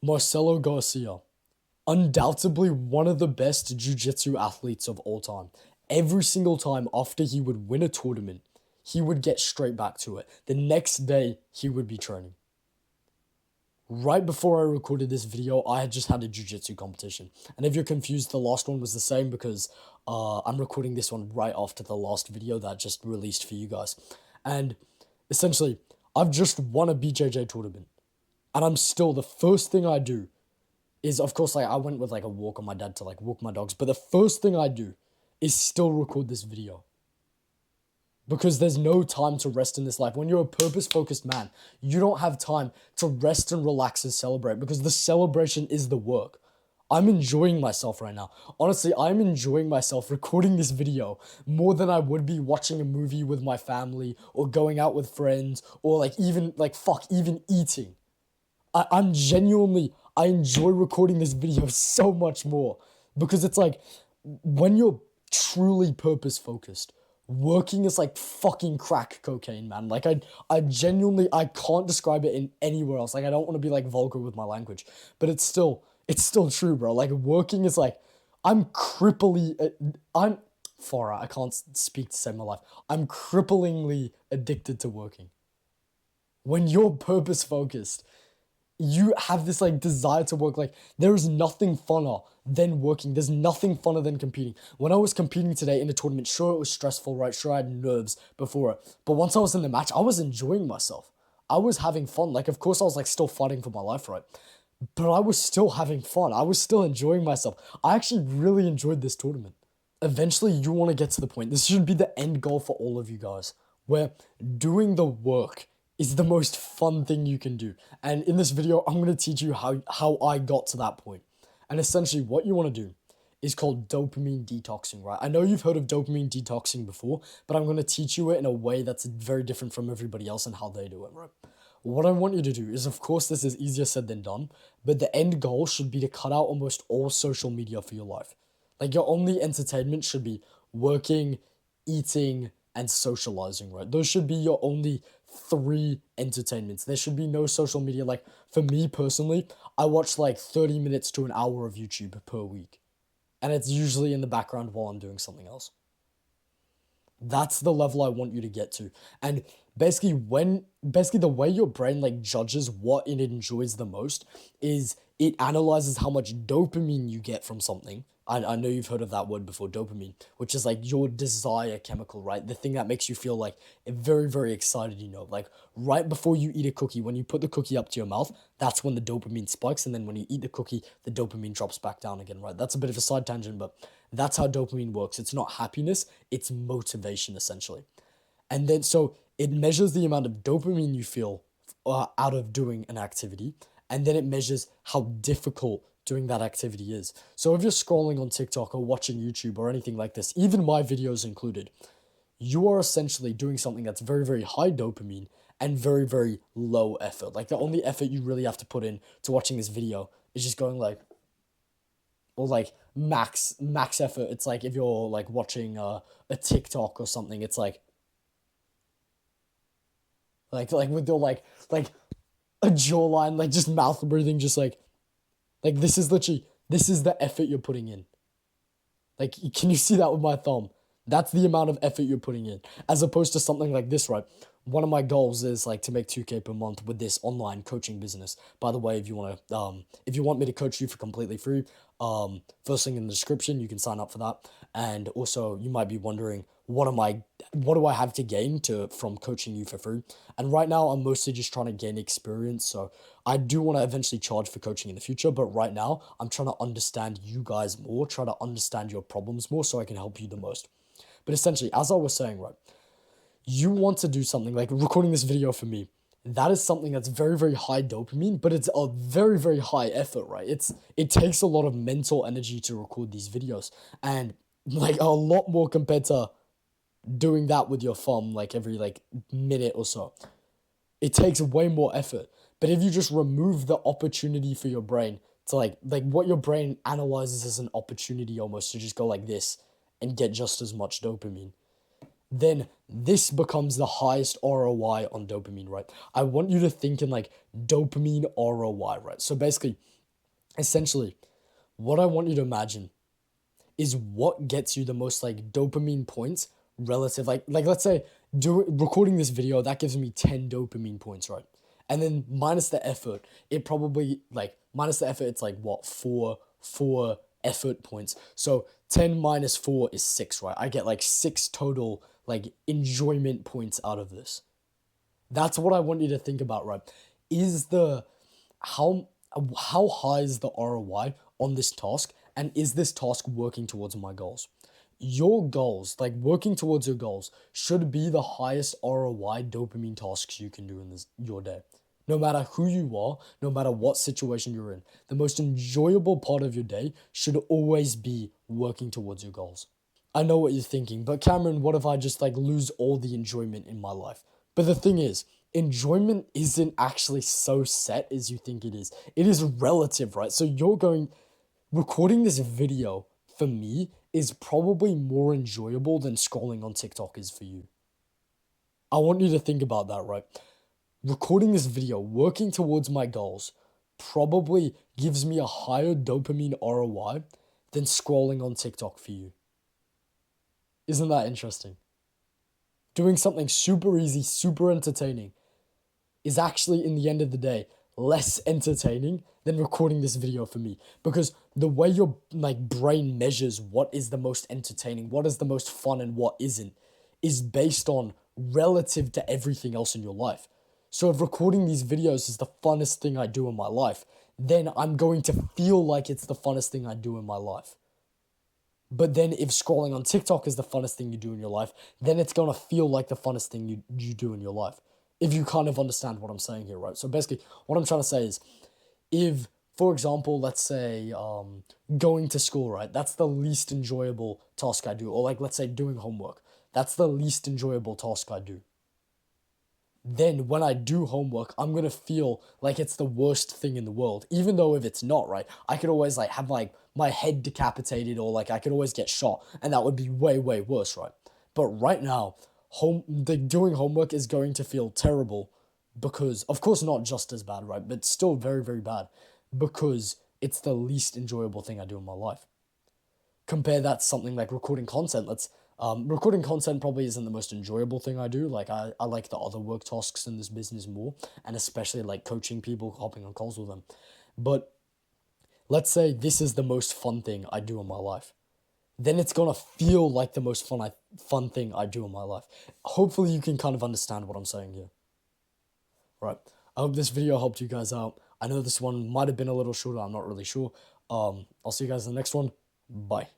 Marcelo Garcia, undoubtedly one of the best jiu-jitsu athletes of all time. Every single time after he would win a tournament, he would get straight back to it. The next day, he would be training. Right before I recorded this video, I had just had a jiu-jitsu competition. And if you're confused, the last one was the same because I'm recording this one right after the last video that I just released for you guys. And essentially, I've just won a BJJ tournament. And I'm still, the first thing I do is, of course, like I went with like a walk on my dad to like walk my dogs. But the first thing I do is still record this video. Because there's no time to rest in this life. When you're a purpose-focused man, you don't have time to rest and relax and celebrate because the celebration is the work. I'm enjoying myself right now. Honestly, I'm enjoying myself recording this video more than I would be watching a movie with my family or going out with friends or like even eating. I'm genuinely, I enjoy recording this video so much more because it's like when you're truly purpose focused, working is like fucking crack cocaine, man. Like I genuinely, I can't describe it in anywhere else. Like I don't want to be like vulgar with my language, but it's still true, bro. Like working is like, I'm cripply, I'm far out. I can't speak to save my life. I'm cripplingly addicted to working. When you're purpose focused, you have this like desire to work. Like there is nothing funner than working. There's nothing funner than competing. When I was competing today in a tournament, sure it was stressful, right? Sure I had nerves before it. But once I was in the match, I was enjoying myself. I was having fun. Like of course I was like still fighting for my life, right? But I was still having fun. I was still enjoying myself. I actually really enjoyed this tournament. Eventually you want to get to the point. This should be the end goal for all of you guys, where doing the work is the most fun thing you can do. And in this video, I'm going to teach you how I got to that point. And essentially what you want to do is called dopamine detoxing, right? I know you've heard of dopamine detoxing before, but I'm going to teach you it in a way that's very different from everybody else and how they do it, right? What I want you to do is, of course, this is easier said than done, but the end goal should be to cut out almost all social media for your life. Like your only entertainment should be working, eating, and socializing, right? Those should be your only three entertainments. There should be no social media. Like for me personally, I watch like 30 minutes to an hour of YouTube per week. And it's usually in the background while I'm doing something else. That's the level I want you to get to. And basically the way your brain like judges what it enjoys the most is it analyzes how much dopamine you get from something. I know you've heard of that word before, dopamine, which is like your desire chemical, right? The thing that makes you feel like very, very excited, like right before you eat a cookie, when you put the cookie up to your mouth, that's when the dopamine spikes. And then when you eat the cookie, the dopamine drops back down again, right? That's a bit of a side tangent, but that's how dopamine works. It's not happiness, it's motivation essentially. And then so it measures the amount of dopamine you feel out of doing an activity, and then it measures how difficult doing that activity is. So if you're scrolling on TikTok or watching YouTube or anything like this, even my videos included, you are essentially doing something that's very, very high dopamine and very, very low effort. Like the only effort you really have to put in to watching this video is just going like, or like max effort. It's like if you're like watching a TikTok or something, it's like with your like a jawline, like just mouth breathing, just like this is literally, this is the effort you're putting in. Like, can you see that with my thumb? That's the amount of effort you're putting in, as opposed to something like this, right? One of my goals is like to make 2K per month with this online coaching business. By the way, if you want me to coach you for completely free, first link in the description, you can sign up for that. And also, you might be wondering, what do I have to gain from coaching you for free? And right now, I'm mostly just trying to gain experience. So I do want to eventually charge for coaching in the future, but right now, I'm trying to understand you guys more, try to understand your problems more, so I can help you the most. But essentially, as I was saying, right, you want to do something like recording this video for me. That is something that's very, very high dopamine, but it's a very, very high effort, right? It takes a lot of mental energy to record these videos, and like a lot more compared to doing that with your thumb like every like minute or so. It takes way more effort. But if you just remove the opportunity for your brain to like what your brain analyzes as an opportunity almost to just go like this and get just as much dopamine, then this becomes the highest ROI on dopamine, right? I want you to think in like dopamine ROI, right? So basically, essentially, what I want you to imagine is what gets you the most like dopamine points relative, like let's say recording this video that gives me 10 dopamine points, right? And then minus the effort, it probably like minus the effort, it's like what, four effort points. So 10 minus 4 is 6, right? I get like 6 total like enjoyment points out of this. That's what I want you to think about, right? Is the how how high is the ROI on this task, and is this task working towards my goals? Your goals, like working towards your goals, should be the highest ROI dopamine tasks you can do in your day. No matter who you are, no matter what situation you're in, the most enjoyable part of your day should always be working towards your goals. I know what you're thinking, but Cameron, what if I just like lose all the enjoyment in my life? But the thing is, enjoyment isn't actually so set as you think it is. It is relative, right? So recording this video for me is probably more enjoyable than scrolling on TikTok is for you. I want you to think about that, right? Recording this video, working towards my goals, probably gives me a higher dopamine ROI than scrolling on TikTok for you. Isn't that interesting? Doing something super easy, super entertaining is actually, in the end of the day, less entertaining than recording this video for me, because the way your like brain measures what is the most entertaining, what is the most fun, and what isn't, is based on relative to everything else in your life. So if recording these videos is the funnest thing I do in my life, then I'm going to feel like it's the funnest thing I do in my life. But then if scrolling on TikTok is the funnest thing you do in your life, then it's gonna feel like the funnest thing you do in your life. If you kind of understand what I'm saying here, right? So basically, what I'm trying to say is, if, for example, let's say going to school, right? That's the least enjoyable task I do. Or like, let's say doing homework. That's the least enjoyable task I do. Then when I do homework, I'm gonna feel like it's the worst thing in the world. Even though if it's not, right, I could always like have like my head decapitated, or like I could always get shot, and that would be way, way worse, right? But right now, doing homework is going to feel terrible because, of course, not just as bad, right? But still very, very bad because it's the least enjoyable thing I do in my life. Compare that to something like recording content. Recording content probably isn't the most enjoyable thing I do. Like I like the other work tasks in this business more, and especially like coaching people, hopping on calls with them. But let's say this is the most fun thing I do in my life. Then it's gonna feel like the most fun thing I do in my life. Hopefully you can kind of understand what I'm saying here. Right. I hope this video helped you guys out. I know this one might have been a little shorter, I'm not really sure. I'll see you guys in the next one. Bye.